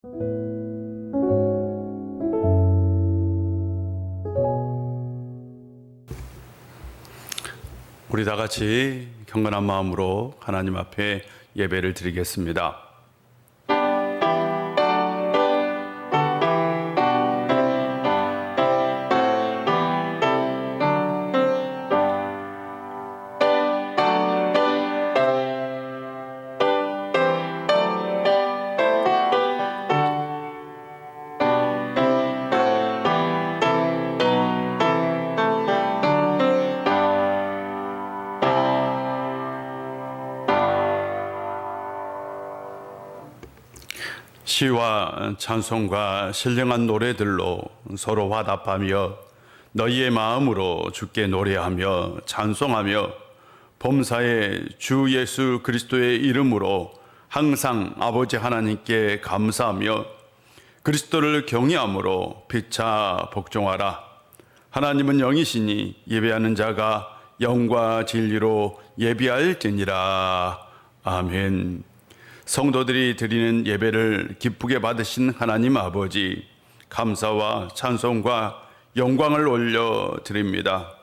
우리 다 같이 경건한 마음으로 하나님 앞에 예배를 드리겠습니다. 시와 찬송과 신령한 노래들로 서로 화답하며 너희의 마음으로 주께 노래하며 찬송하며 범사의 주 예수 그리스도의 이름으로 항상 아버지 하나님께 감사하며 그리스도를 경외함으로 피차 복종하라. 하나님은 영이시니 예배하는 자가 영과 진리로 예배할지니라. 아멘. 성도들이 드리는 예배를 기쁘게 받으신 하나님 아버지, 감사와 찬송과 영광을 올려드립니다.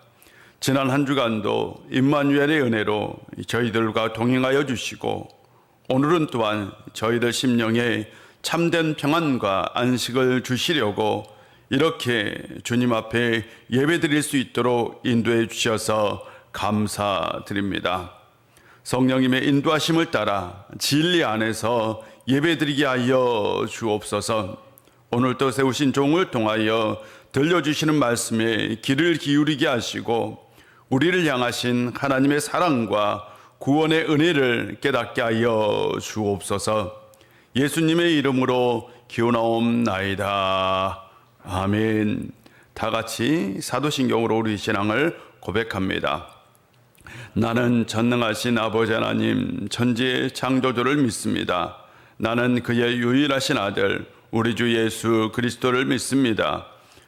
지난 한 주간도 임마누엘의 은혜로 저희들과 동행하여 주시고 오늘은 또한 저희들 심령에 참된 평안과 안식을 주시려고 이렇게 주님 앞에 예배 드릴 수 있도록 인도해 주셔서 감사드립니다. 성령님의 인도하심을 따라 진리 안에서 예배드리게 하여 주옵소서. 오늘도 세우신 종을 통하여 들려주시는 말씀에 귀를 기울이게 하시고 우리를 향하신 하나님의 사랑과 구원의 은혜를 깨닫게 하여 주옵소서. 예수님의 이름으로 기원하옵나이다. 아멘. 다 같이 사도신경으로 우리 신앙을 고백합니다. 나는 전능하신 아버지 하나님 천지의 창조주를 믿습니다. 나는 그의 유일하신 아들 우리 주 예수 그리스도를 믿습니다.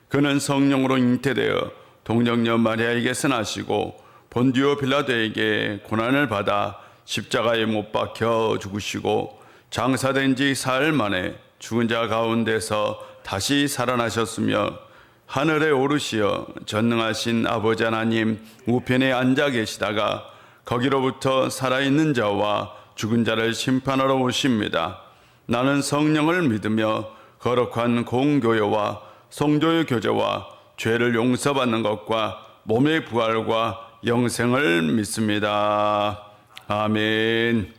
그는 성령으로 잉태되어 동정녀 마리아에게서 나시고 본디오 빌라도에게 고난을 받아 십자가에 못 박혀 죽으시고 장사된 지 사흘 만에 죽은 자 가운데서 다시 살아나셨으며 하늘에 오르시어 전능하신 아버지 하나님 우편에 앉아 계시다가 거기로부터 살아있는 자와 죽은 자를 심판하러 오십니다. 나는 성령을 믿으며 거룩한 공교회와 성도의 교제와 죄를 용서받는 것과 몸의 부활과 영생을 믿습니다. 아멘.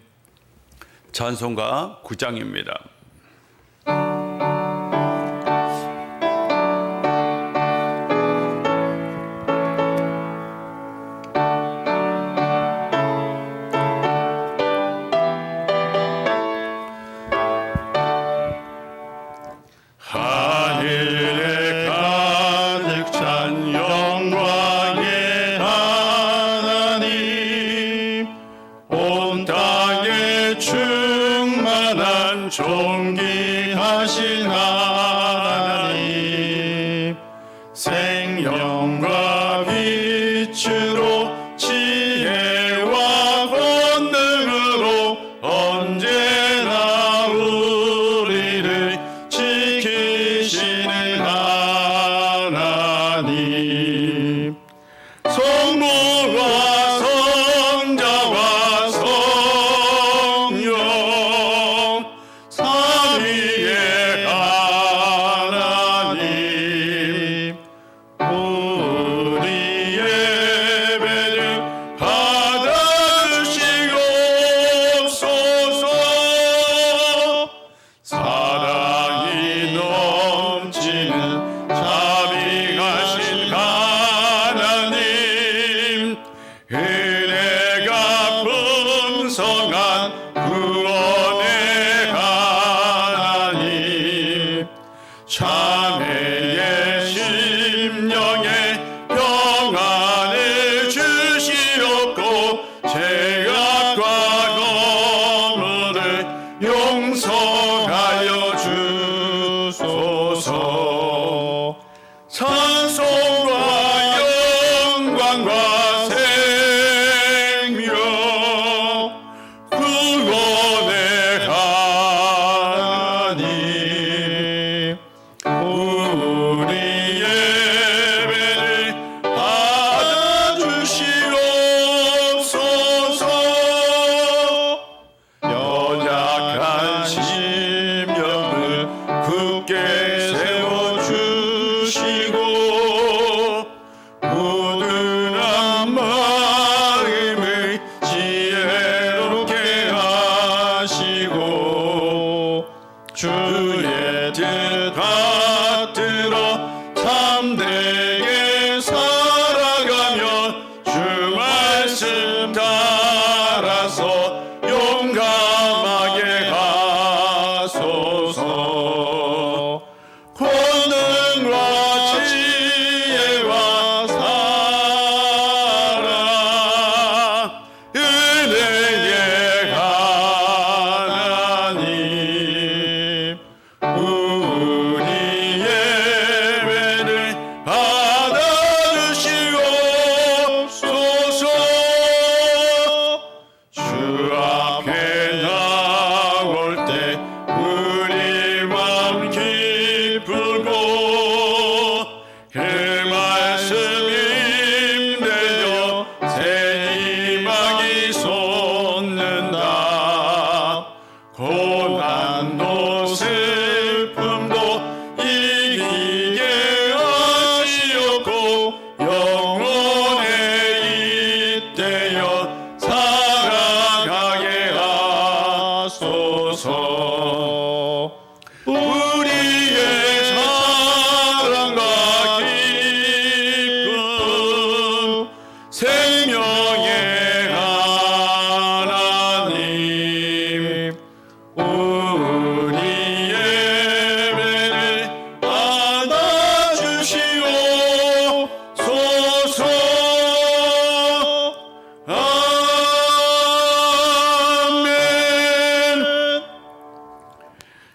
찬송가 9장입니다. 존귀하신 하나님 생명과 빛으로 지혜와 권능으로 언제나 우리를 지키시는 하나님 성부와 성자와 성령 삼위의 하나님 주의 뜻 받들어 참되게 살아가며 주 말씀 따라서 용감하게 하소서. 권능과 지혜와 사랑 은혜의 하나님 우리 예배를 받아주시옵소서. 주 앞에 나올 때 우리 맘 기쁘고 그 말씀 힘들려 새 희망이 솟는다. 고난도 슬픔도 이기게 하시옵고 영원에 잇대어 살아가게 하소서. 우리의 사랑과 기쁨 생명의 하나님 우리 예배를 받아주시옵소서. 아멘.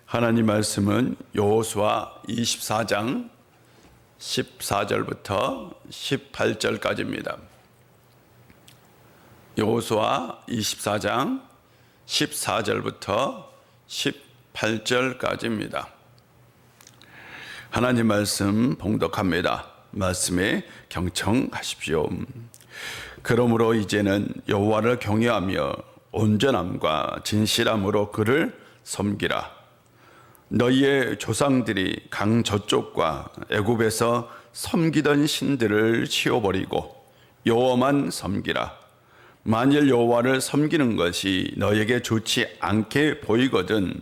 하나님 말씀은 여호수아 24장 14절부터 18절까지입니다. 여호수아 24장 14절부터 18절까지입니다. 하나님 말씀 봉독합니다. 말씀에 경청하십시오. 그러므로 이제는 여호와를 경외하며 온전함과 진실함으로 그를 섬기라. 너희의 조상들이 강 저쪽과 애굽에서 섬기던 신들을 치워버리고 여호와만 섬기라. 만일 여호와를 섬기는 것이 너희에게 좋지 않게 보이거든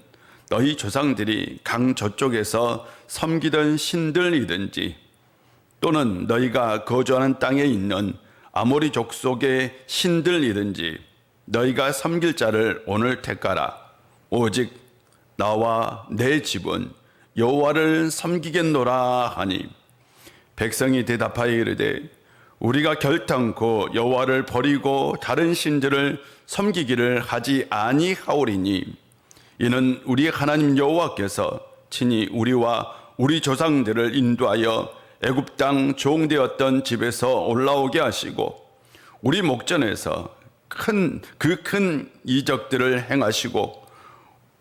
너희 조상들이 강 저쪽에서 섬기던 신들이든지 또는 너희가 거주하는 땅에 있는 아모리 족속의 신들이든지 너희가 섬길 자를 오늘 택하라. 오직 나와 내 집은 여호와를 섬기겠노라 하니 백성이 대답하여 이르되 우리가 결탄코 여호와를 버리고 다른 신들을 섬기기를 하지 아니하오리니 이는 우리 하나님 여호와께서 친히 우리와 우리 조상들을 인도하여 애굽 땅 종되었던 집에서 올라오게 하시고 우리 목전에서 큰 이적들을 행하시고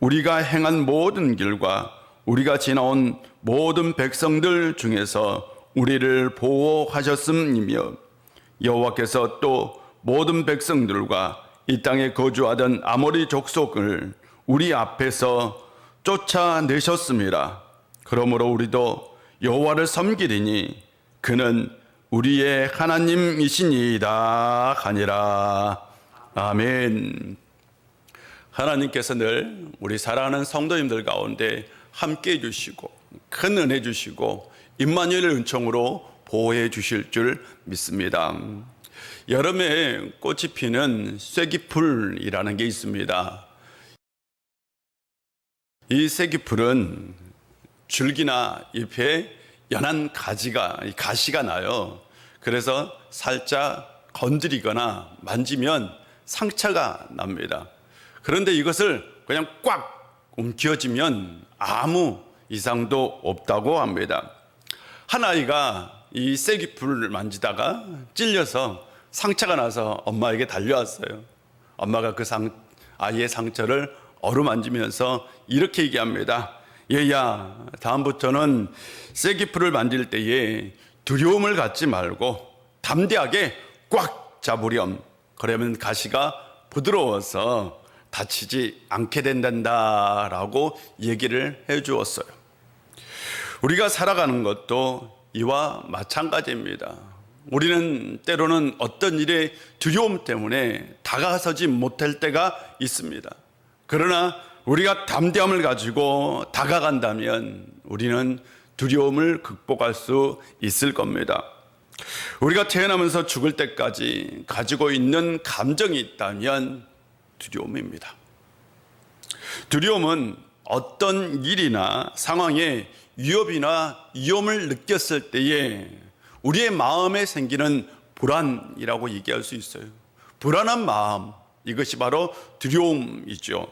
우리가 행한 모든 길과 우리가 지나온 모든 백성들 중에서 우리를 보호하셨음이며 여호와께서 또 모든 백성들과 이 땅에 거주하던 아모리 족속을 우리 앞에서 쫓아내셨습니다. 그러므로 우리도 여호와를 섬기리니 그는 우리의 하나님이시니이다 하니라. 아멘. 하나님께서 늘 우리 사랑하는 성도님들 가운데 함께해 주시고 큰 은혜 주시고 임마누엘 은총으로 보호해 주실 줄 믿습니다. 여름에 꽃이 피는 쐐기풀이라는 게 있습니다. 이 쐐기풀은 줄기나 잎에 연한 가시가 나요. 그래서 살짝 건드리거나 만지면 상처가 납니다. 그런데 이것을 그냥 꽉 움켜쥐면 아무 이상도 없다고 합니다. 한 아이가 이 쐐기풀을 만지다가 찔려서 상처가 나서 엄마에게 달려왔어요. 엄마가 그 아이의 상처를 어루만지면서 이렇게 얘기합니다. 얘야, 다음부터는 쐐기풀을 만질 때에 두려움을 갖지 말고 담대하게 꽉 잡으렴. 그러면 가시가 부드러워서 다치지 않게 된단다라고 얘기를 해 주었어요. 우리가 살아가는 것도 이와 마찬가지입니다. 우리는 때로는 어떤 일의 두려움 때문에 다가서지 못할 때가 있습니다. 그러나 우리가 담대함을 가지고 다가간다면 우리는 두려움을 극복할 수 있을 겁니다. 우리가 태어나면서 죽을 때까지 가지고 있는 감정이 있다면 두려움입니다. 두려움은 어떤 일이나 상황에 위협이나 위험을 느꼈을 때에 우리의 마음에 생기는 불안이라고 얘기할 수 있어요. 불안한 마음, 이것이 바로 두려움이죠.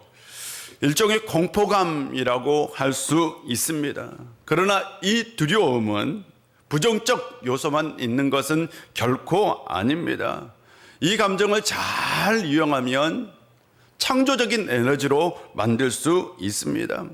일종의 공포감이라고 할 수 있습니다. 그러나 이 두려움은 부정적 요소만 있는 것은 결코 아닙니다. 이 감정을 잘 이용하면 창조적인 에너지로 만들 수 있습니다.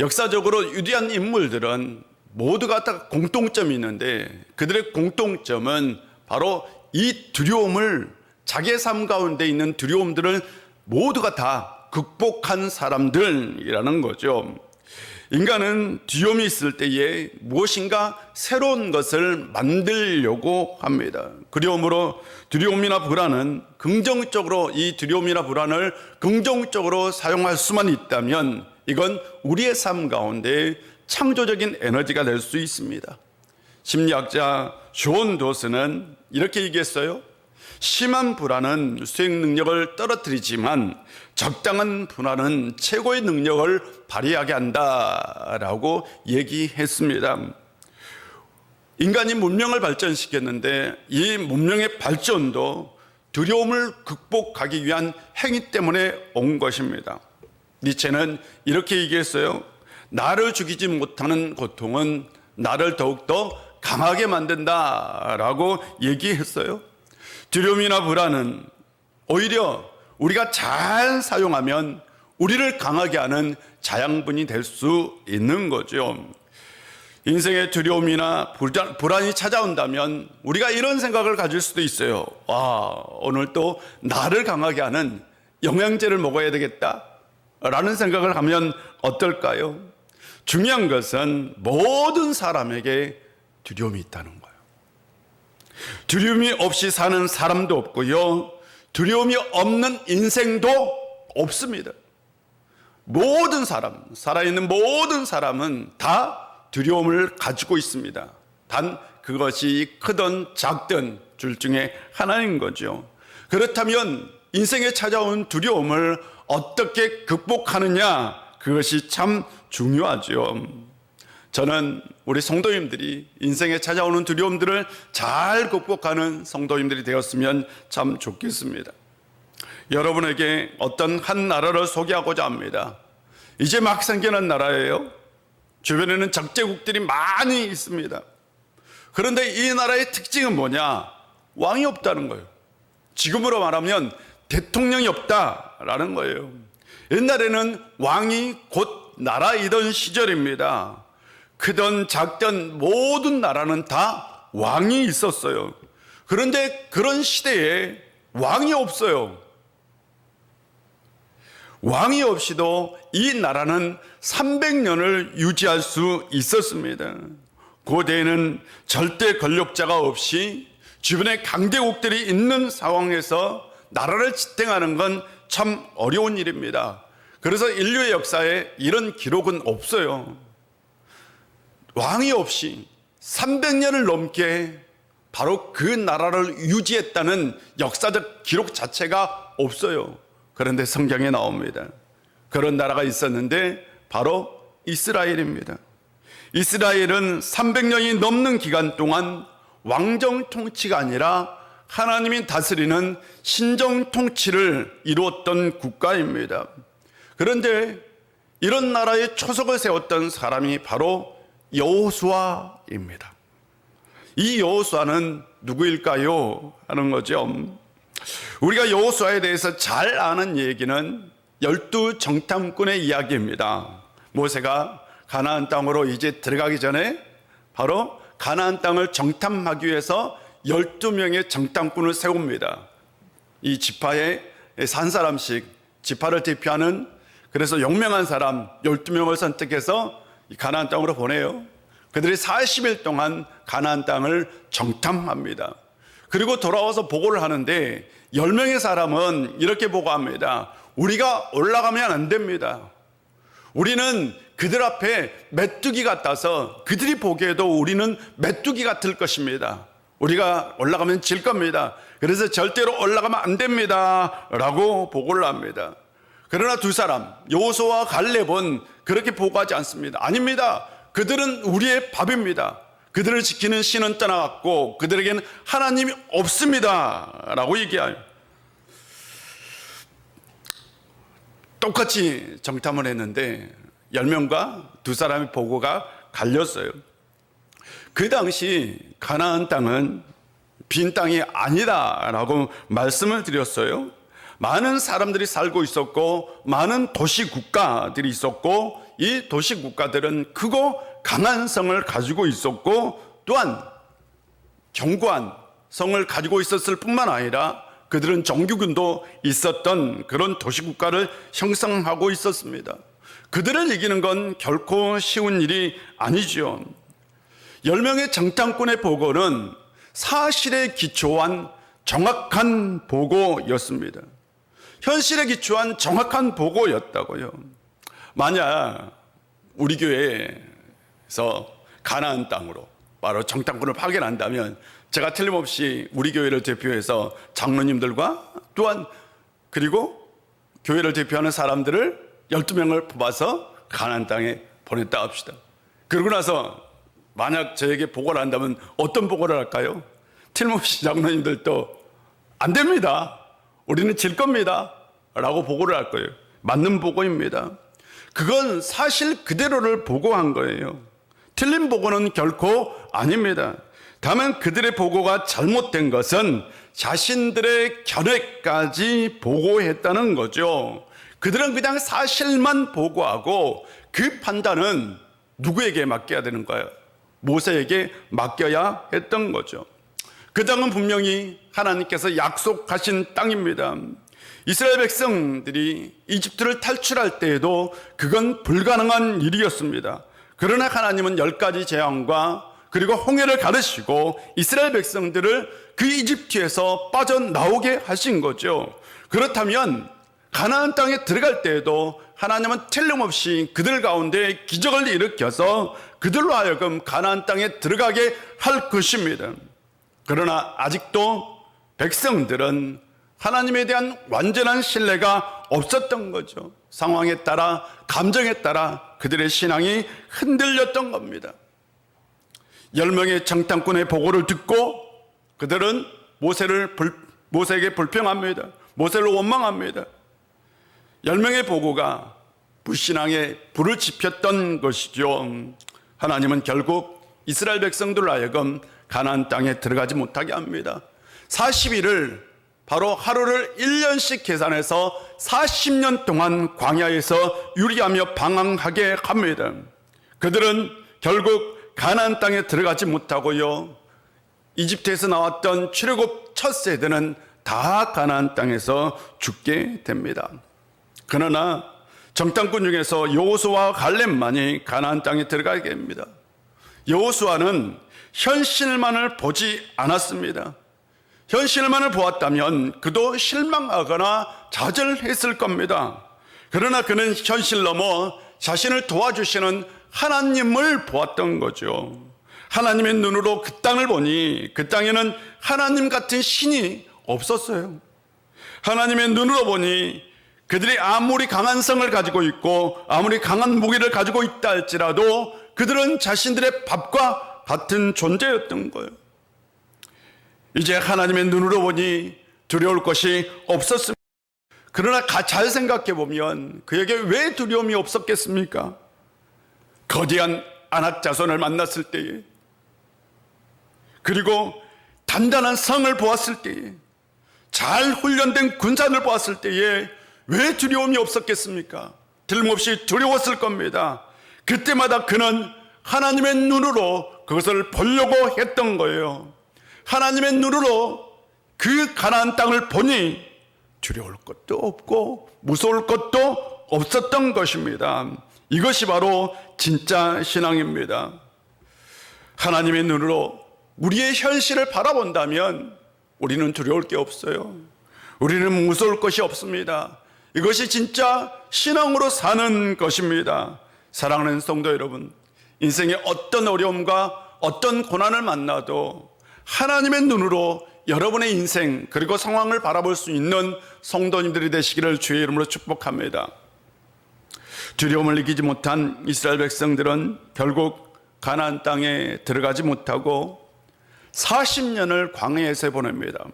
역사적으로 위대한 인물들은 모두가 다 공통점이 있는데 그들의 공통점은 바로 이 두려움을, 자기의 삶 가운데 있는 두려움들을 모두가 다 극복한 사람들이라는 거죠. 인간은 두려움이 있을 때에 무엇인가 새로운 것을 만들려고 합니다. 그러므로 두려움이나 불안은 긍정적으로, 이 두려움이나 불안을 긍정적으로 사용할 수만 있다면 이건 우리의 삶 가운데 창조적인 에너지가 될 수 있습니다. 심리학자 존 도스는 이렇게 얘기했어요. 심한 불안은 수행 능력을 떨어뜨리지만 적당한 불안은 최고의 능력을 발휘하게 한다라고 얘기했습니다. 인간이 문명을 발전시켰는데 이 문명의 발전도 두려움을 극복하기 위한 행위 때문에 온 것입니다. 니체는 이렇게 얘기했어요. 나를 죽이지 못하는 고통은 나를 더욱더 강하게 만든다라고 얘기했어요. 두려움이나 불안은 오히려 우리가 잘 사용하면 우리를 강하게 하는 자양분이 될 수 있는 거죠. 인생의 두려움이나 불안이 찾아온다면 우리가 이런 생각을 가질 수도 있어요. 오늘 또 나를 강하게 하는 영양제를 먹어야 되겠다 라는 생각을 하면 어떨까요? 중요한 것은 모든 사람에게 두려움이 있다는 거예요. 두려움이 없이 사는 사람도 없고요, 두려움이 없는 인생도 없습니다. 모든 사람, 살아있는 모든 사람은 다 두려움을 가지고 있습니다. 단 그것이 크든 작든 둘 중에 하나인 거죠. 그렇다면 인생에 찾아온 두려움을 어떻게 극복하느냐, 그것이 참 중요하죠. 저는 우리 성도님들이 인생에 찾아오는 두려움들을 잘 극복하는 성도님들이 되었으면 참 좋겠습니다. 여러분에게 어떤 한 나라를 소개하고자 합니다. 이제 막 생기는 나라예요. 주변에는 적재국들이 많이 있습니다. 그런데 이 나라의 특징은 뭐냐? 왕이 없다는 거예요. 지금으로 말하면 대통령이 없다라는 거예요. 옛날에는 왕이 곧 나라이던 시절입니다. 크든 작든 모든 나라는 다 왕이 있었어요. 그런데 그런 시대에 왕이 없어요. 왕이 없이도 이 나라는 300년을 유지할 수 있었습니다. 고대에는 절대 권력자가 없이 주변에 강대국들이 있는 상황에서 나라를 지탱하는 건 참 어려운 일입니다. 그래서 인류의 역사에 이런 기록은 없어요. 왕이 없이 300년을 넘게 바로 그 나라를 유지했다는 역사적 기록 자체가 없어요. 그런데 성경에 나옵니다. 그런 나라가 있었는데 바로 이스라엘입니다. 이스라엘은 300년이 넘는 기간 동안 왕정 통치가 아니라 하나님이 다스리는 신정 통치를 이루었던 국가입니다. 그런데 이런 나라의 초석을 세웠던 사람이 바로 여호수아입니다. 이 여호수아는 누구일까요? 하는 거죠. 우리가 여호수아에 대해서 잘 아는 얘기는 12정탐꾼의 이야기입니다. 모세가 가나안 땅으로 이제 들어가기 전에 바로 가나안 땅을 정탐하기 위해서 12명의 정탐꾼을 세웁니다. 이 지파에 한 사람씩 지파를 대표하는, 그래서 용맹한 사람 12명을 선택해서 가나안 땅으로 보내요. 그들이 40일 동안 가나안 땅을 정탐합니다. 그리고 돌아와서 보고를 하는데 10명의 사람은 이렇게 보고합니다. 우리가 올라가면 안 됩니다. 우리는 그들 앞에 메뚜기 같아서 그들이 보기에도 우리는 메뚜기 같을 것입니다. 우리가 올라가면 질 겁니다. 그래서 절대로 올라가면 안 됩니다 라고 보고를 합니다. 그러나 두 사람 여호수아와 갈렙은 그렇게 보고하지 않습니다. 아닙니다. 그들은 우리의 밥입니다. 그들을 지키는 신은 떠나갔고 그들에게는 하나님이 없습니다 라고 얘기해요. 똑같이 정탐을 했는데 10명과 두 사람의 보고가 갈렸어요. 그 당시 가나안 땅은 빈 땅이 아니다라고 말씀을 드렸어요. 많은 사람들이 살고 있었고 많은 도시 국가들이 있었고 이 도시 국가들은 크고 강한 성을 가지고 있었고 또한 견고한 성을 가지고 있었을 뿐만 아니라 그들은 정규군도 있었던 그런 도시 국가를 형성하고 있었습니다. 그들을 이기는 건 결코 쉬운 일이 아니죠. 10명의 정탐꾼의 보고는 사실에 기초한 정확한 보고였습니다. 현실에 기초한 정확한 보고였다고요. 만약 우리 교회에서 가나안 땅으로 바로 정탐꾼을 파견한다면 제가 틀림없이 우리 교회를 대표해서 장로님들과 또한 그리고 교회를 대표하는 사람들을 12명을 뽑아서 가나안 땅에 보냈다 합시다. 그러고 나서 만약 저에게 보고를 한다면 어떤 보고를 할까요? 틀림없이 장로님들도 안 됩니다. 우리는 질 겁니다 라고 보고를 할 거예요. 맞는 보고입니다. 그건 사실 그대로를 보고한 거예요. 틀린 보고는 결코 아닙니다. 다만 그들의 보고가 잘못된 것은 자신들의 견해까지 보고했다는 거죠. 그들은 그냥 사실만 보고하고 그 판단은 누구에게 맡겨야 되는 거예요? 모세에게 맡겨야 했던 거죠. 그 땅은 분명히 하나님께서 약속하신 땅입니다. 이스라엘 백성들이 이집트를 탈출할 때에도 그건 불가능한 일이었습니다. 그러나 하나님은 10가지 재앙과 그리고 홍해를 가르시고 이스라엘 백성들을 그 이집트에서 빠져나오게 하신 거죠. 그렇다면 가나안 땅에 들어갈 때에도 하나님은 틀림없이 그들 가운데 기적을 일으켜서 그들로 하여금 가나안 땅에 들어가게 할 것입니다. 그러나 아직도 백성들은 하나님에 대한 완전한 신뢰가 없었던 거죠. 상황에 따라 감정에 따라 그들의 신앙이 흔들렸던 겁니다. 10명의 정탐꾼의 보고를 듣고 그들은 모세에게 불평합니다. 모세를 원망합니다. 10명의 보고가 불신앙에 불을 지폈던 것이죠. 하나님은 결국 이스라엘 백성들로 하여금 가나안 땅에 들어가지 못하게 합니다. 40일을 바로 하루를 1년씩 계산해서 40년 동안 광야에서 유리하며 방황하게 합니다. 그들은 결국 가나안 땅에 들어가지 못하고요. 이집트에서 나왔던 출애굽 첫 세대는 다 가나안 땅에서 죽게 됩니다. 그러나 정탐꾼 중에서 여호수아와 갈렙만이 가나안 땅에 들어가게 됩니다. 여호수아는 현실만을 보지 않았습니다. 현실만을 보았다면 그도 실망하거나 좌절했을 겁니다. 그러나 그는 현실 넘어 자신을 도와주시는 하나님을 보았던 거죠. 하나님의 눈으로 그 땅을 보니 그 땅에는 하나님 같은 신이 없었어요. 하나님의 눈으로 보니 그들이 아무리 강한 성을 가지고 있고 아무리 강한 무기를 가지고 있다 할지라도 그들은 자신들의 밥과 같은 존재였던 거예요. 이제 하나님의 눈으로 보니 두려울 것이 없었습니다. 그러나 잘 생각해 보면 그에게 왜 두려움이 없었겠습니까? 거대한 아낙 자손을 만났을 때에, 그리고 단단한 성을 보았을 때에, 잘 훈련된 군사를 보았을 때에 왜 두려움이 없었겠습니까? 틀림없이 두려웠을 겁니다. 그때마다 그는 하나님의 눈으로 그것을 보려고 했던 거예요. 하나님의 눈으로 그 가나안 땅을 보니 두려울 것도 없고 무서울 것도 없었던 것입니다. 이것이 바로 진짜 신앙입니다. 하나님의 눈으로 우리의 현실을 바라본다면 우리는 두려울 게 없어요. 우리는 무서울 것이 없습니다. 이것이 진짜 신앙으로 사는 것입니다. 사랑하는 성도 여러분, 인생의 어떤 어려움과 어떤 고난을 만나도 하나님의 눈으로 여러분의 인생 그리고 상황을 바라볼 수 있는 성도님들이 되시기를 주의 이름으로 축복합니다. 두려움을 이기지 못한 이스라엘 백성들은 결국 가나안 땅에 들어가지 못하고 40년을 광야에서 보냅니다.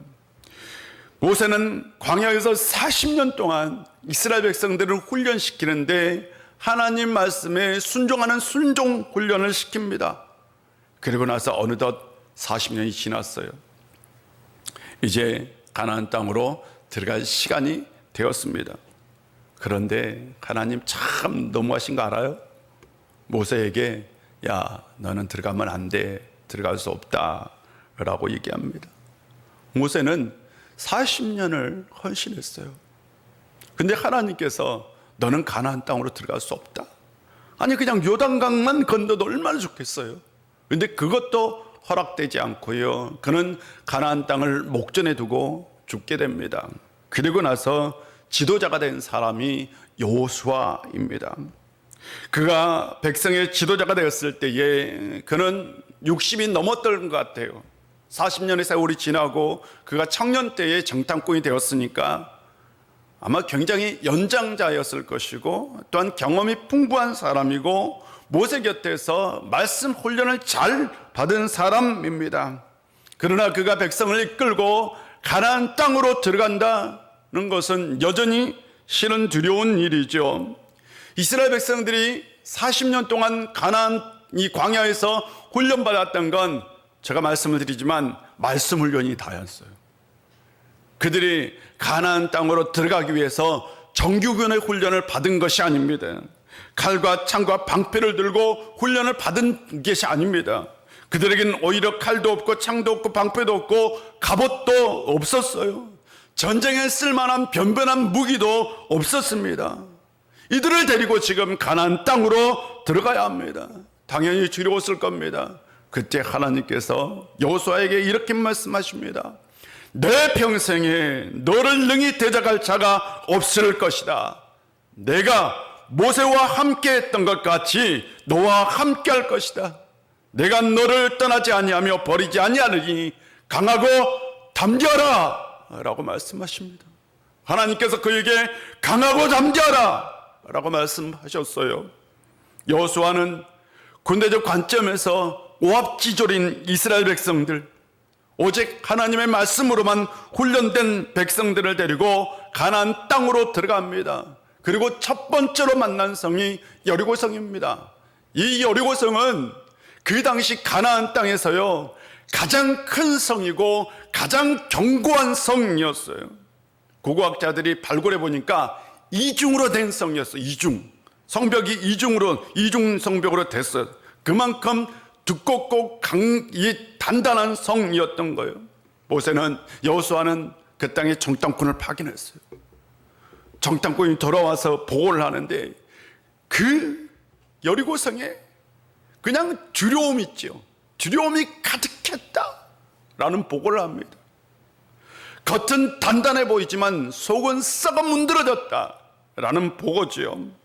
모세는 광야에서 40년 동안 이스라엘 백성들을 훈련시키는데 하나님 말씀에 순종하는 순종 훈련을 시킵니다. 그리고 나서 어느덧 40년이 지났어요. 이제 가나안 땅으로 들어갈 시간이 되었습니다. 그런데 하나님 참 너무하신 거 알아요? 모세에게 야, 너는 들어가면 안 돼. 들어갈 수 없다 라고 얘기합니다. 모세는 40년을 헌신했어요. 근데 하나님께서 너는 가나안 땅으로 들어갈 수 없다. 아니 그냥 요단강만 건너도 얼마나 좋겠어요. 근데 그것도 허락되지 않고요, 그는 가나안 땅을 목전에 두고 죽게 됩니다. 그리고 나서 지도자가 된 사람이 여호수아입니다. 그가 백성의 지도자가 되었을 때에 그는 60이 넘었던 것 같아요. 40년의 세월이 지나고 그가 청년 때에 정탐꾼이 되었으니까 아마 굉장히 연장자였을 것이고 또한 경험이 풍부한 사람이고 모세 곁에서 말씀 훈련을 잘 받은 사람입니다. 그러나 그가 백성을 이끌고 가나안 땅으로 들어간다는 것은 여전히 실은 두려운 일이죠. 이스라엘 백성들이 40년 동안 가나안 이 광야에서 훈련받았던 건 제가 말씀을 드리지만 말씀 훈련이 다였어요. 그들이 가나안 땅으로 들어가기 위해서 정규군의 훈련을 받은 것이 아닙니다. 칼과 창과 방패를 들고 훈련을 받은 것이 아닙니다. 그들에겐 오히려 칼도 없고 창도 없고 방패도 없고 갑옷도 없었어요. 전쟁에 쓸만한 변변한 무기도 없었습니다. 이들을 데리고 지금 가나안 땅으로 들어가야 합니다. 당연히 두려웠을 겁니다. 그때 하나님께서 여호수아에게 이렇게 말씀하십니다. 내 평생에 너를 능히 대적할 자가 없을 것이다. 내가 모세와 함께 했던 것 같이 너와 함께 할 것이다. 내가 너를 떠나지 아니하며 버리지 아니하느니 강하고 담대하라 라고 말씀하십니다. 하나님께서 그에게 강하고 담대하라 라고 말씀하셨어요. 여호수아는 군대적 관점에서 오합지졸인 이스라엘 백성들, 오직 하나님의 말씀으로만 훈련된 백성들을 데리고 가나안 땅으로 들어갑니다. 그리고 첫 번째로 만난 성이 여리고성입니다. 이 여리고성은 그 당시 가나안 땅에서요 가장 큰 성이고 가장 견고한 성이었어요. 고고학자들이 발굴해 보니까 이중으로 된 성이었어요. 성벽이 이중 성벽으로 됐어요. 그만큼 두껍고 단단한 성이었던 거예요. 모세는 여호수아는 그 땅에 정탐꾼을 파견했어요. 정탐꾼이 돌아와서 보고를 하는데 그 여리고성에 그냥 두려움이 있죠. 두려움이 가득했다라는 보고를 합니다. 겉은 단단해 보이지만 속은 썩어 문드러졌다라는 보고지요.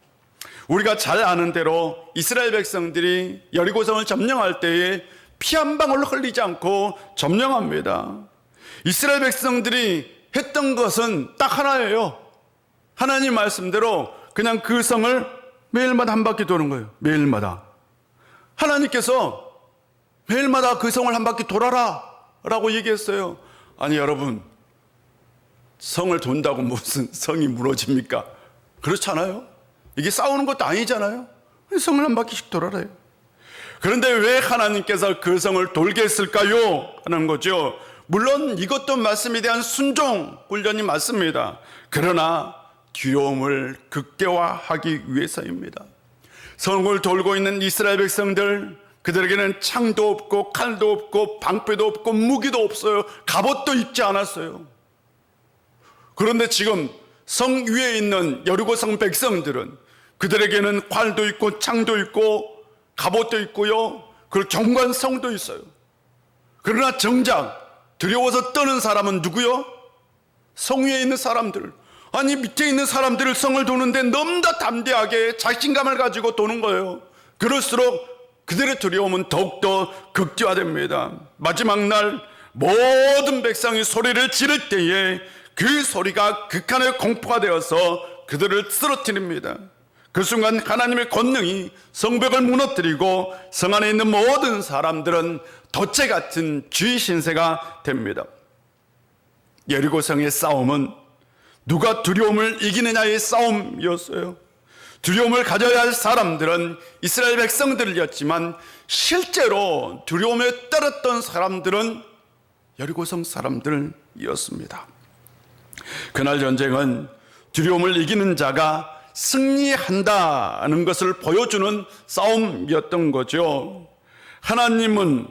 우리가 잘 아는 대로 이스라엘 백성들이 여리고성을 점령할 때에 피 한 방울 흘리지 않고 점령합니다. 이스라엘 백성들이 했던 것은 딱 하나예요. 하나님 말씀대로 그냥 그 성을 매일마다 한 바퀴 도는 거예요. 매일마다. 하나님께서 매일마다 그 성을 한 바퀴 돌아라 라고 얘기했어요. 아니 여러분, 성을 돈다고 무슨 성이 무너집니까? 그렇잖아요. 이게 싸우는 것도 아니잖아요. 성을 한 바퀴씩 돌아라요. 그런데 왜 하나님께서 그 성을 돌게 했을까요? 하는 거죠. 물론 이것도 말씀에 대한 순종 훈련이 맞습니다. 그러나 두려움을 극대화하기 위해서입니다. 성을 돌고 있는 이스라엘 백성들, 그들에게는 창도 없고 칼도 없고 방패도 없고 무기도 없어요. 갑옷도 입지 않았어요. 그런데 지금 성 위에 있는 여리고성 백성들은 그들에게는 활도 있고 창도 있고 갑옷도 있고요. 그리고 경관성도 있어요. 그러나 정작 두려워서 떠는 사람은 누구요? 성 위에 있는 사람들. 아니 밑에 있는 사람들을 성을 도는데 너무나 담대하게 자신감을 가지고 도는 거예요. 그럴수록 그들의 두려움은 더욱더 극대화됩니다. 마지막 날 모든 백성이 소리를 지를 때에 그 소리가 극한의 공포가 되어서 그들을 쓰러뜨립니다. 그 순간 하나님의 권능이 성벽을 무너뜨리고 성 안에 있는 모든 사람들은 덫에 같은 쥐 신세가 됩니다. 여리고성의 싸움은 누가 두려움을 이기느냐의 싸움이었어요. 두려움을 가져야 할 사람들은 이스라엘 백성들이었지만 실제로 두려움에 떨었던 사람들은 여리고성 사람들이었습니다. 그날 전쟁은 두려움을 이기는 자가 승리한다는 것을 보여주는 싸움이었던 거죠. 하나님은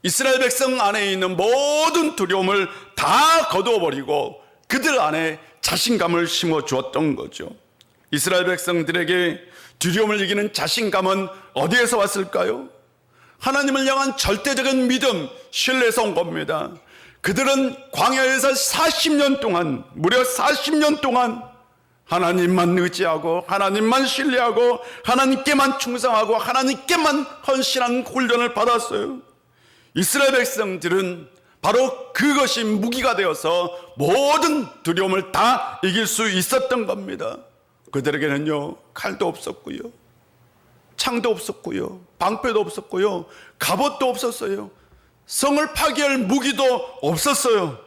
이스라엘 백성 안에 있는 모든 두려움을 다 거두어버리고 그들 안에 자신감을 심어 주었던 거죠. 이스라엘 백성들에게 두려움을 이기는 자신감은 어디에서 왔을까요? 하나님을 향한 절대적인 믿음, 신뢰에서 온 겁니다. 그들은 광야에서 40년 동안, 무려 40년 동안 하나님만 의지하고 하나님만 신뢰하고 하나님께만 충성하고 하나님께만 헌신한 훈련을 받았어요. 이스라엘 백성들은 바로 그것이 무기가 되어서 모든 두려움을 다 이길 수 있었던 겁니다. 그들에게는요, 칼도 없었고요, 창도 없었고요, 방패도 없었고요, 갑옷도 없었어요, 성을 파괴할 무기도 없었어요.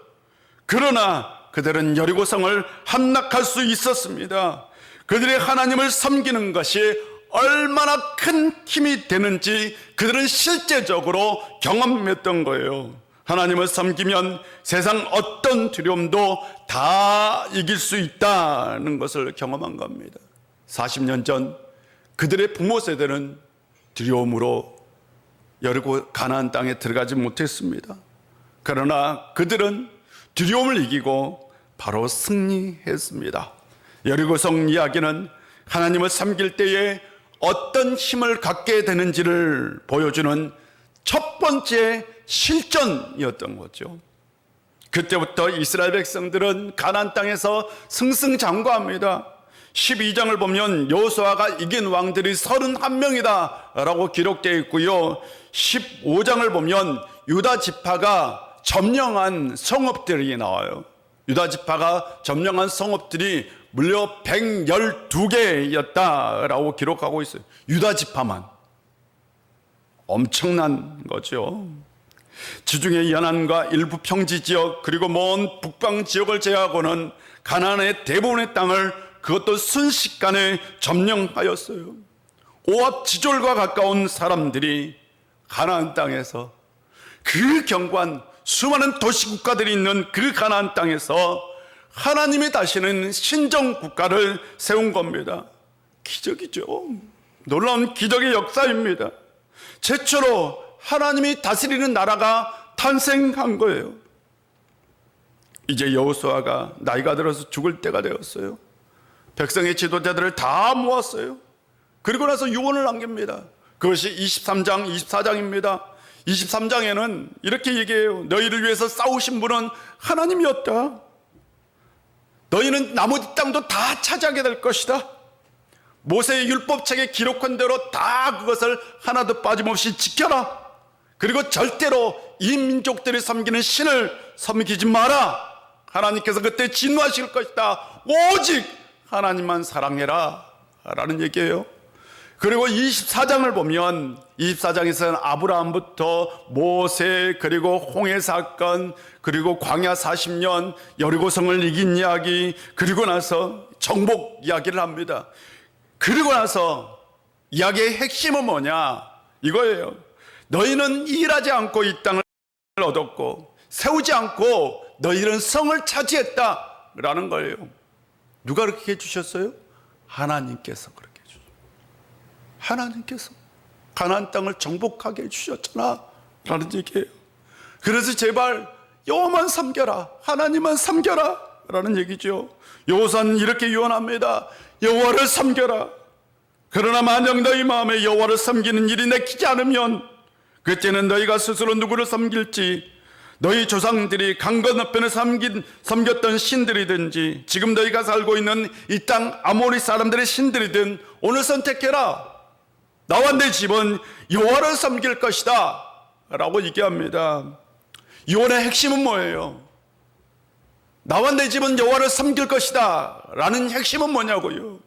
그러나 그들은 여리고성을 함락할 수 있었습니다. 그들이 하나님을 섬기는 것이 얼마나 큰 힘이 되는지 그들은 실제적으로 경험했던 거예요. 하나님을 섬기면 세상 어떤 두려움도 다 이길 수 있다는 것을 경험한 겁니다. 40년 전 그들의 부모 세대는 두려움으로 여리고 가나안 땅에 들어가지 못했습니다. 그러나 그들은 두려움을 이기고 바로 승리했습니다. 여리고성 이야기는 하나님을 섬길 때에 어떤 힘을 갖게 되는지를 보여주는 첫 번째 실전이었던 거죠. 그때부터 이스라엘 백성들은 가나안 땅에서 승승장구합니다. 12장을 보면 여호수아가 이긴 왕들이 31명이다 라고 기록되어 있고요, 15장을 보면 유다 지파가 점령한 성읍들이 나와요. 유다 지파가 점령한 성읍들이 무려 112개였다라고 기록하고 있어요. 유다 지파만. 엄청난 거죠. 지중해 연안과 일부 평지 지역 그리고 먼 북방 지역을 제외하고는 가나안의 대부분의 땅을 그것도 순식간에 점령하였어요. 오합지졸과 가까운 사람들이 가나안 땅에서, 그 견고한 수많은 도시국가들이 있는 그 가나안 땅에서 하나님이 다시는 신정국가를 세운 겁니다. 기적이죠. 놀라운 기적의 역사입니다. 최초로 하나님이 다스리는 나라가 탄생한 거예요. 이제 여호수아가 나이가 들어서 죽을 때가 되었어요. 백성의 지도자들을 다 모았어요. 그리고 나서 유언을 남깁니다. 그것이 23장, 24장입니다. 23장에는 이렇게 얘기해요. 너희를 위해서 싸우신 분은 하나님이었다. 너희는 나머지 땅도 다 차지하게 될 것이다. 모세의 율법책에 기록한 대로 다 그것을 하나도 빠짐없이 지켜라. 그리고 절대로 이 민족들이 섬기는 신을 섬기지 마라. 하나님께서 그때 진노하실 것이다. 오직 하나님만 사랑해라 라는 얘기예요. 그리고 24장을 보면 24장에서는 아브라함부터 모세, 그리고 홍해 사건, 그리고 광야 40년, 여리고성을 이긴 이야기, 그리고 나서 정복 이야기를 합니다. 그리고 나서 이야기의 핵심은 뭐냐? 이거예요. 너희는 일하지 않고 이 땅을 얻었고 세우지 않고 너희는 성을 차지했다 라는 거예요. 누가 그렇게 해주셨어요? 하나님께서 그렇게 해주셨어요. 하나님께서 가나안 땅을 정복하게 해주셨잖아 라는 얘기예요. 그래서 제발 여호와만 섬겨라, 하나님만 섬겨라 라는 얘기죠. 여호수아는 이렇게 유언합니다. 여호와를 섬겨라. 그러나 만약 너희 마음에 여호와를 섬기는 일이 내키지 않으면 그때는 너희가 스스로 누구를 섬길지 너희 조상들이 강 건너편에 섬겼던 신들이든지 지금 너희가 살고 있는 이 땅 아모리 사람들의 신들이든 오늘 선택해라. 나와 내 집은 여호와를 섬길 것이다 라고 얘기합니다. 유언의 핵심은 뭐예요? 나와 내 집은 여호와를 섬길 것이다 라는 핵심은 뭐냐고요?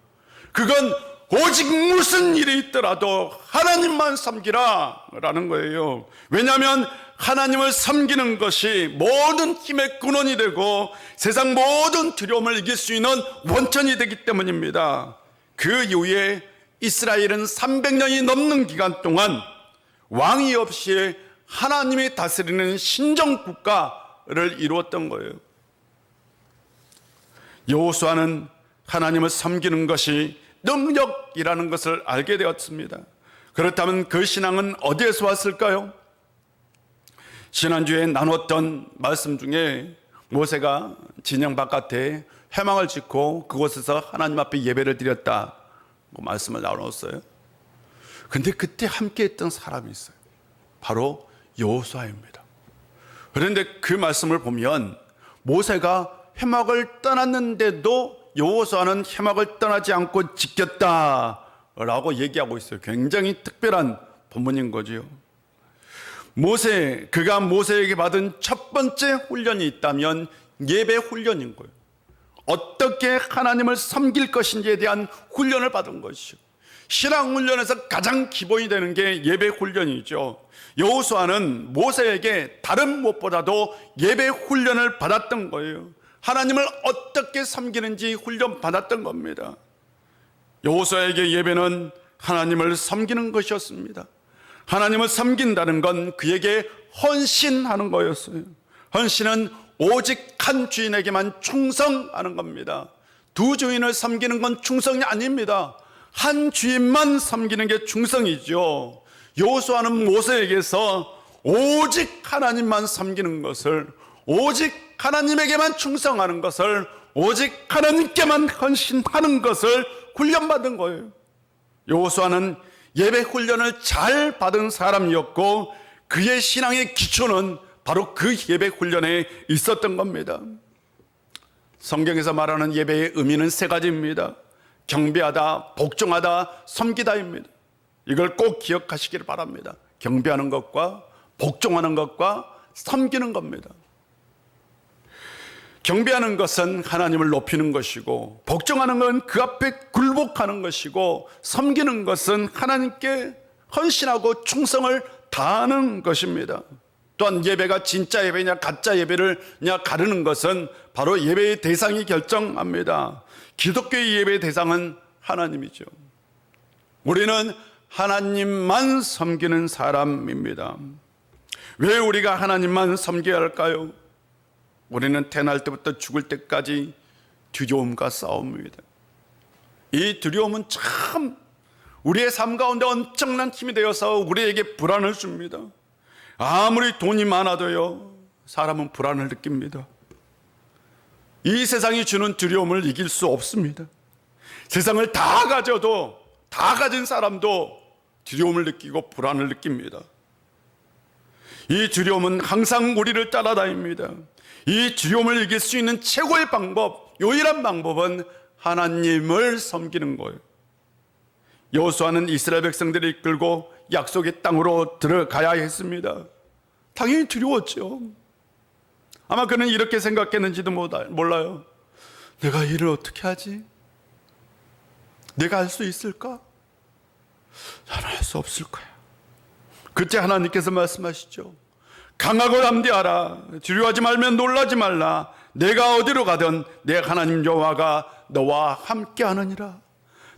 그건 오직 무슨 일이 있더라도 하나님만 섬기라 라는 거예요. 왜냐하면 하나님을 섬기는 것이 모든 힘의 근원이 되고 세상 모든 두려움을 이길 수 있는 원천이 되기 때문입니다. 그 이후에 이스라엘은 300년이 넘는 기간 동안 왕이 없이 하나님이 다스리는 신정국가를 이루었던 거예요. 여호수아는 하나님을 섬기는 것이 능력이라는 것을 알게 되었습니다. 그렇다면 그 신앙은 어디에서 왔을까요? 지난주에 나눴던 말씀 중에 모세가 진영 바깥에 회막을 짓고 그곳에서 하나님 앞에 예배를 드렸다고 말씀을 나눴어요. 근데 그때 함께 했던 사람이 있어요. 바로 여호수아입니다. 그런데 그 말씀을 보면 모세가 회막을 떠났는데도 여호수아는 회막을 떠나지 않고 지켰다라고 얘기하고 있어요. 굉장히 특별한 본문인 거죠. 그가 모세에게 받은 첫 번째 훈련이 있다면 예배 훈련인 거예요. 어떻게 하나님을 섬길 것인지에 대한 훈련을 받은 것이죠. 신앙 훈련에서 가장 기본이 되는 게 예배 훈련이죠. 여호수아는 모세에게 다른 무엇보다도 예배 훈련을 받았던 거예요. 하나님을 어떻게 섬기는지 훈련 받았던 겁니다. 여호수아에게 예배는 하나님을 섬기는 것이었습니다. 하나님을 섬긴다는 건 그에게 헌신하는 거였어요. 헌신은 오직 한 주인에게만 충성하는 겁니다. 두 주인을 섬기는 건 충성이 아닙니다. 한 주인만 섬기는 게 충성이죠. 여호수아는 모세에게서 오직 하나님만 섬기는 것을, 오직 하나님에게만 충성하는 것을, 오직 하나님께만 헌신하는 것을 훈련받은 거예요. 여호수아는 예배 훈련을 잘 받은 사람이었고 그의 신앙의 기초는 바로 그 예배 훈련에 있었던 겁니다. 성경에서 말하는 예배의 의미는 세 가지입니다. 경배하다, 복종하다, 섬기다입니다. 이걸 꼭 기억하시기를 바랍니다. 경배하는 것과 복종하는 것과 섬기는 겁니다. 경배하는 것은 하나님을 높이는 것이고, 복종하는 건 그 앞에 굴복하는 것이고, 섬기는 것은 하나님께 헌신하고 충성을 다하는 것입니다. 또한 예배가 진짜 예배냐 가짜 예배를냐 가르는 것은 바로 예배의 대상이 결정합니다. 기독교의 예배의 대상은 하나님이죠. 우리는 하나님만 섬기는 사람입니다. 왜 우리가 하나님만 섬겨야 할까요? 우리는 태어날 때부터 죽을 때까지 두려움과 싸움입니다. 이 두려움은 참 우리의 삶 가운데 엄청난 힘이 되어서 우리에게 불안을 줍니다. 아무리 돈이 많아도요, 사람은 불안을 느낍니다. 이 세상이 주는 두려움을 이길 수 없습니다. 세상을 다 가져도, 다 가진 사람도 두려움을 느끼고 불안을 느낍니다. 이 두려움은 항상 우리를 따라다닙니다. 이 두려움을 이길 수 있는 최고의 방법, 유일한 방법은 하나님을 섬기는 거예요. 여호수아는 이스라엘 백성들을 이끌고 약속의 땅으로 들어가야 했습니다. 당연히 두려웠죠. 아마 그는 이렇게 생각했는지도 몰라요. 내가 일을 어떻게 하지? 내가 할 수 있을까? 나는 할 수 없을 거야. 그때 하나님께서 말씀하시죠. 강하고 담대하라. 두려워하지 말면 놀라지 말라. 내가 어디로 가든 내 하나님 여호와가 너와 함께 하느니라.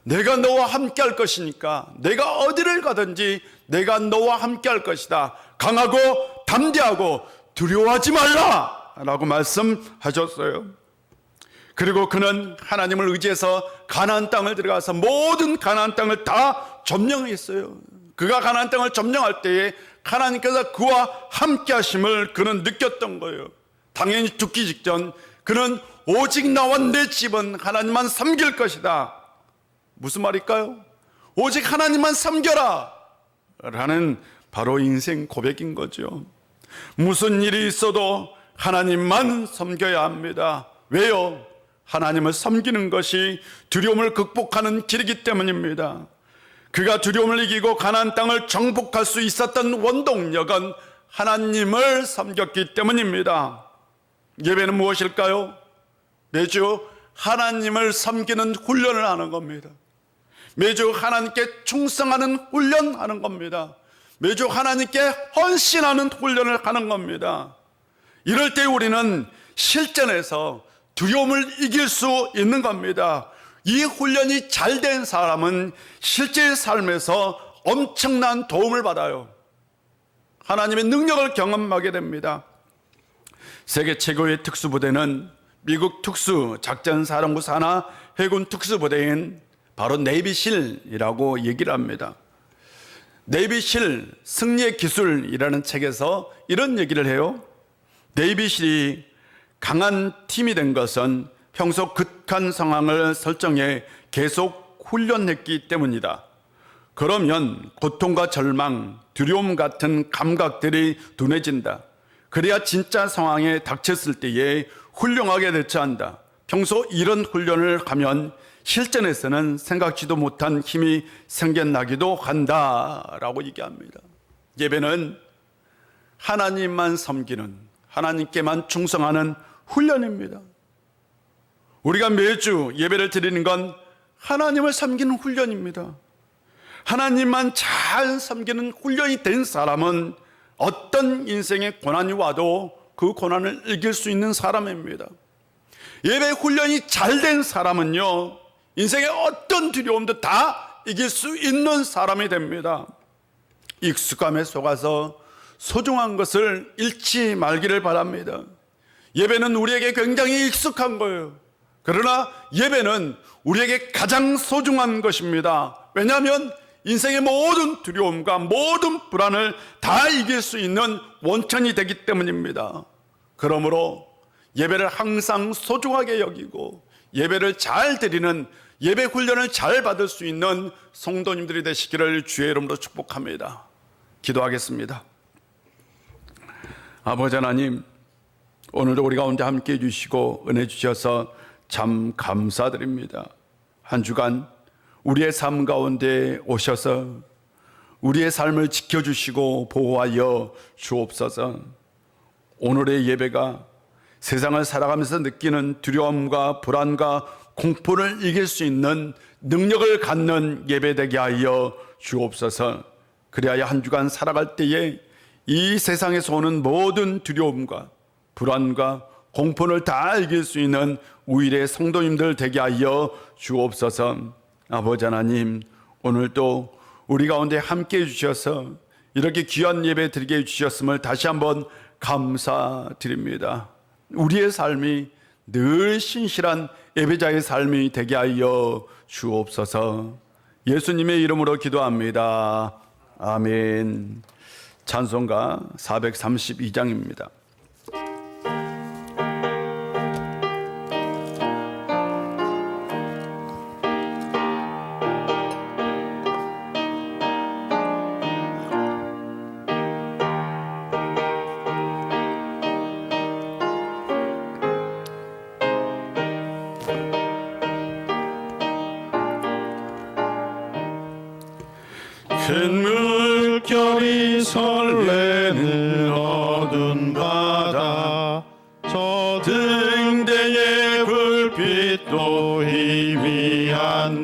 내가 너와 함께 할 것이니까 내가 어디를 가든지 내가 너와 함께 할 것이다. 강하고 담대하고 두려워하지 말라 라고 말씀하셨어요. 그리고 그는 하나님을 의지해서 가나안 땅을 들어가서 모든 가나안 땅을 다 점령했어요. 그가 가나안 땅을 점령할 때에 하나님께서 그와 함께 하심을 그는 느꼈던 거예요. 당연히 죽기 직전 그는 오직 나와 내 집은 하나님만 섬길 것이다. 무슨 말일까요? 오직 하나님만 섬겨라 라는 바로 인생 고백인 거죠. 무슨 일이 있어도 하나님만 섬겨야 합니다. 왜요? 하나님을 섬기는 것이 두려움을 극복하는 길이기 때문입니다. 그가 두려움을 이기고 가나안 땅을 정복할 수 있었던 원동력은 하나님을 섬겼기 때문입니다. 예배는 무엇일까요? 매주 하나님을 섬기는 훈련을 하는 겁니다. 매주 하나님께 충성하는 훈련하는 겁니다. 매주 하나님께 헌신하는 훈련을 하는 겁니다. 이럴 때 우리는 실전에서 두려움을 이길 수 있는 겁니다. 이 훈련이 잘 된 사람은 실제 삶에서 엄청난 도움을 받아요. 하나님의 능력을 경험하게 됩니다. 세계 최고의 특수부대는 미국 특수작전사령부 산하 해군 특수부대인 바로 네이비실이라고 얘기를 합니다. 네이비실 승리의 기술이라는 책에서 이런 얘기를 해요. 네이비실이 강한 팀이 된 것은 평소 극한 상황을 설정해 계속 훈련했기 때문이다. 그러면 고통과 절망, 두려움 같은 감각들이 둔해진다. 그래야 진짜 상황에 닥쳤을 때에 훌륭하게 대처한다. 평소 이런 훈련을 하면 실전에서는 생각지도 못한 힘이 생겨나기도 한다라고 얘기합니다. 예배는 하나님만 섬기는, 하나님께만 충성하는 훈련입니다. 우리가 매주 예배를 드리는 건 하나님을 섬기는 훈련입니다. 하나님만 잘 섬기는 훈련이 된 사람은 어떤 인생의 고난이 와도 그 고난을 이길 수 있는 사람입니다. 예배 훈련이 잘 된 사람은요, 인생의 어떤 두려움도 다 이길 수 있는 사람이 됩니다. 익숙함에 속아서 소중한 것을 잃지 말기를 바랍니다. 예배는 우리에게 굉장히 익숙한 거예요. 그러나 예배는 우리에게 가장 소중한 것입니다. 왜냐하면 인생의 모든 두려움과 모든 불안을 다 이길 수 있는 원천이 되기 때문입니다. 그러므로 예배를 항상 소중하게 여기고 예배를 잘 드리는, 예배 훈련을 잘 받을 수 있는 성도님들이 되시기를 주의 이름으로 축복합니다. 기도하겠습니다. 아버지 하나님, 오늘도 우리 가운데 함께해 주시고 은혜 주셔서 참 감사드립니다. 한 주간 우리의 삶 가운데 오셔서 우리의 삶을 지켜주시고 보호하여 주옵소서. 오늘의 예배가 세상을 살아가면서 느끼는 두려움과 불안과 공포를 이길 수 있는 능력을 갖는 예배 되게 하여 주옵소서. 그리하여 한 주간 살아갈 때에 이 세상에서 오는 모든 두려움과 불안과 공포를 다 이길 수 있는 우리의 성도님들 되게 하여 주옵소서. 아버지 하나님, 오늘도 우리 가운데 함께 해주셔서 이렇게 귀한 예배 드리게 해주셨음을 다시 한번 감사드립니다. 우리의 삶이 늘 신실한 예배자의 삶이 되게 하여 주옵소서. 예수님의 이름으로 기도합니다. 아멘. 찬송가 432장입니다. 큰 물결이 설레는 어두운 바다, 저 등대의 불빛도 희미한데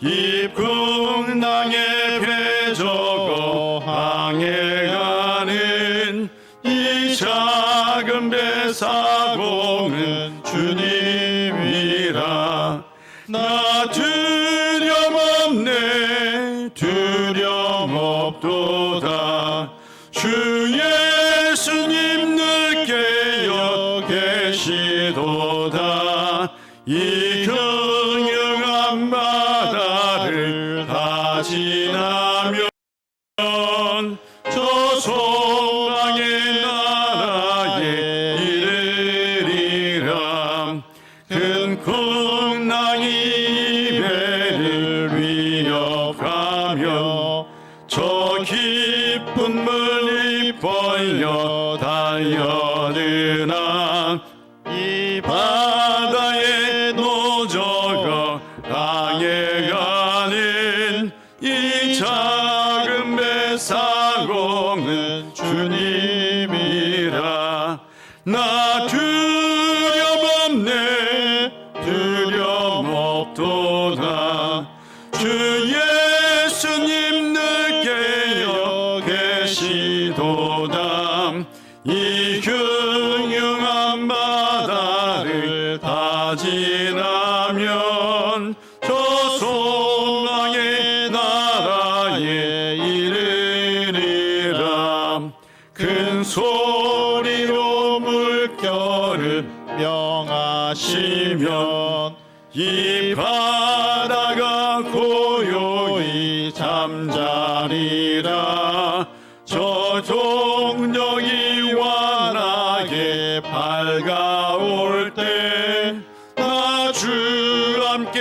입궁낭에 배 적어 항해가는 이 작은 배 사공은 주님이라. 나 두려움 없네, 두려움 없도다. 주 예수님 늘 깨어 계시도다. 이 경영한 바다를 다 지나면 저 소망의 나라에 이르리라. 큰 풍랑이 배를 위협하며 저 깊은 물 기뻐요 달려드나 이 바다에 노저가 강에 가는 이 작은 배 사공은 주님이라 나 두려움없네 두려움없도다 주 예수님 늦게여 계시도다 이 흉흉한 바다를 다 지나면 저 소망의 나라에 이르리라 큰 소리로 물결을 명하시면 이 바다가 고요히 잠자리라 저 동력이 환하게 밝아올 때 나 주 함께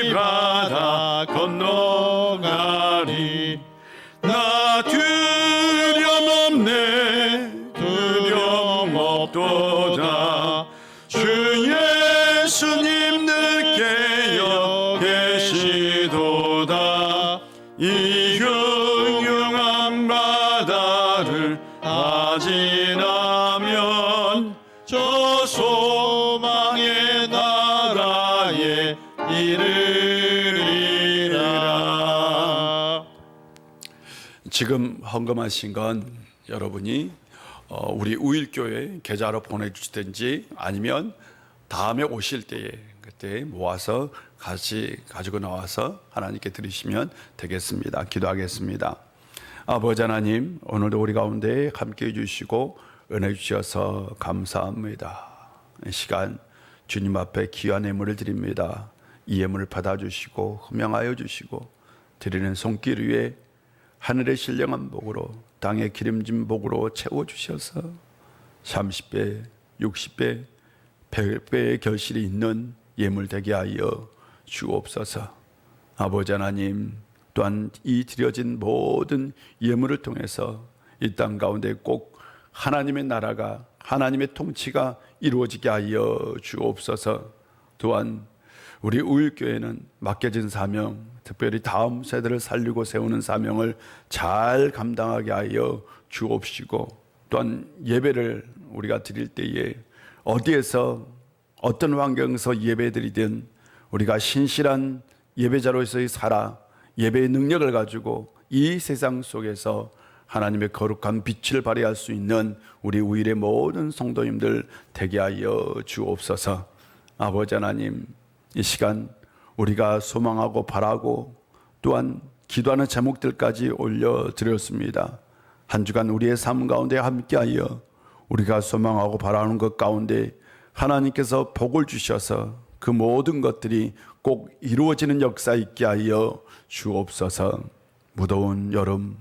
이 바다 건너가리 나 두려움없네 두려움없도다 주 예수님 늦게여 계시도다 이 흉흉한 바다를 다 지나면 저 소망의 나라에 이르리라. 지금 헌금하신 건 여러분이 우리 우일교회 계좌로 보내주시든지 아니면 다음에 오실 때에 그때 모아서 같이 가지고 나와서 하나님께 드리시면 되겠습니다. 기도하겠습니다. 아버지 하나님, 오늘도 우리 가운데 함께해 주시고 은혜 주셔서 감사합니다. 이 시간 주님 앞에 귀한 예물을 드립니다. 이 예물을 받아주시고 흠양하여 주시고 드리는 손길 위에 하늘의 신령한 복으로 땅의 기름진 복으로 채워주셔서 30배, 60배, 100배의 결실이 있는 예물 되게 하여 주옵소서. 아버지 하나님, 또한 이 드려진 모든 예물을 통해서 이 땅 가운데 꼭 하나님의 나라가, 하나님의 통치가 이루어지게 하여 주옵소서. 또한 우리 우일교회는 맡겨진 사명, 특별히 다음 세대를 살리고 세우는 사명을 잘 감당하게 하여 주옵시고, 또한 예배를 우리가 드릴 때에 어디에서 어떤 환경에서 예배드리든 우리가 신실한 예배자로서의 살아 예배의 능력을 가지고 이 세상 속에서 하나님의 거룩한 빛을 발휘할 수 있는 우리 우일의 모든 성도님들 되게 하여 주옵소서. 아버지 하나님, 이 시간 우리가 소망하고 바라고 또한 기도하는 제목들까지 올려드렸습니다. 한 주간 우리의 삶 가운데 함께하여 우리가 소망하고 바라는 것 가운데 하나님께서 복을 주셔서 그 모든 것들이 꼭 이루어지는 역사 있게 하여 주옵소서. 무더운 여름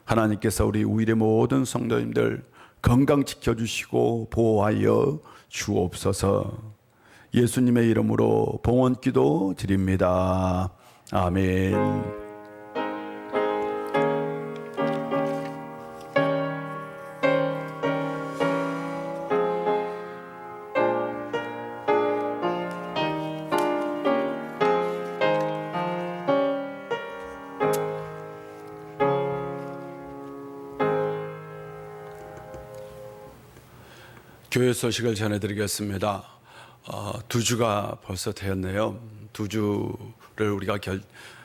하나님께서 우리 우일의 모든 성도님들 건강 지켜주시고 보호하여 주옵소서. 예수님의 이름으로 봉헌기도 드립니다. 아멘. 교회 소식을 전해드리겠습니다. 2주가 벌써 되었네요. 2주를 우리가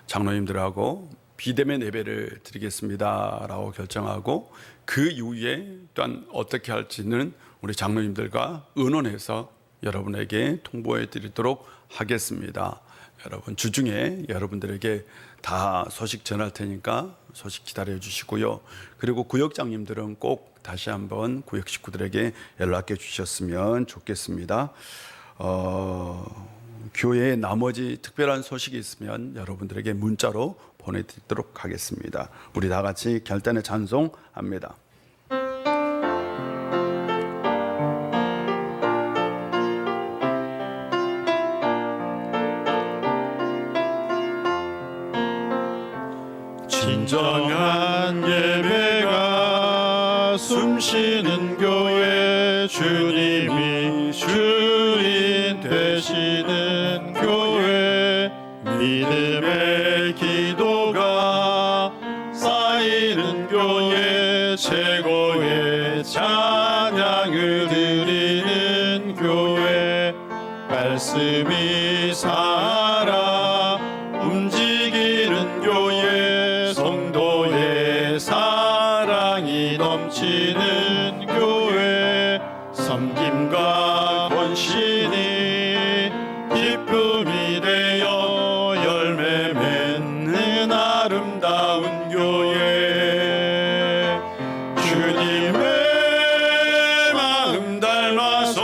장로님들하고 비대면 예배를 드리겠습니다라고 결정하고 그 이후에 또한 어떻게 할지는 우리 장로님들과 의논해서 여러분에게 통보해 드리도록 하겠습니다. 여러분 주중에 여러분들에게 다 소식 전할 테니까 소식 기다려 주시고요. 그리고 구역장님들은 꼭 다시 한번 구역 식구들에게 연락해 주셨으면 좋겠습니다. 교회에 나머지 특별한 소식이 있으면 여러분들에게 문자로 보내드리도록 하겠습니다. 우리 다 같이 결단의 찬송합니다. 진정한 예배가 우리가 숨쉬는 교회, 주님이 주인 되시는 교회, 믿음의 기도가 쌓이는 교회, 최고의 찬양을 드리는 교회, 말씀이 살아 움직이는 교회, 성도의 사랑이 넘치는 교회, 섬김과 헌신이 기쁨이 되어 열매 맺는 아름다운 교회, 주님의 마음 닮아서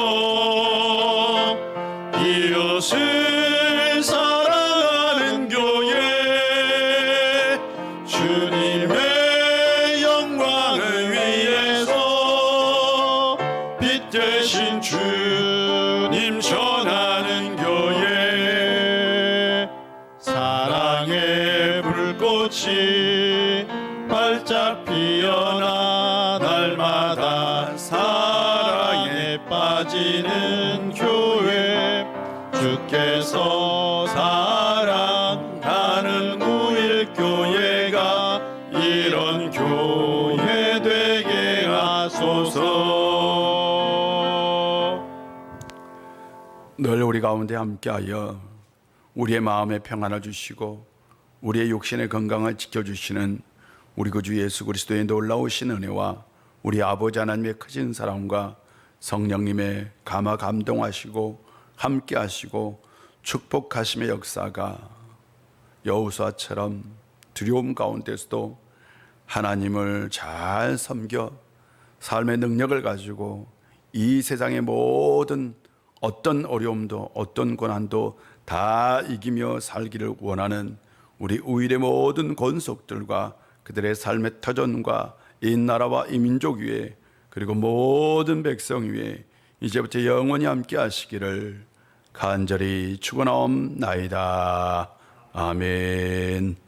이웃을 사랑하는 교회, 주님의 영광을 위해서 빛 대신 주님 전하는 교회, 사랑의 불꽃이 활짝 피어나 날마다 사랑에 빠지는 교회, 주께서 사랑하는 우일교회가 이런 교회 되게 하소서. 늘 우리 가운데 함께하여 우리의 마음의 평안을 주시고 우리의 육신의 건강을 지켜주시는 우리 구주 예수 그리스도의 놀라우신 은혜와 우리 아버지 하나님의 크신 사랑과 성령님의 감화 감동하시고 함께하시고 축복하심의 역사가 여호수아처럼 두려움 가운데서도 하나님을 잘 섬겨 삶의 능력을 가지고 이 세상의 모든 어떤 어려움도 어떤 고난도 다 이기며 살기를 원하는 우리 우일의 모든 권속들과 그들의 삶의 터전과 이 나라와 이 민족 위에 그리고 모든 백성 위에 이제부터 영원히 함께 하시기를 간절히 축원하옵나이다. 아멘.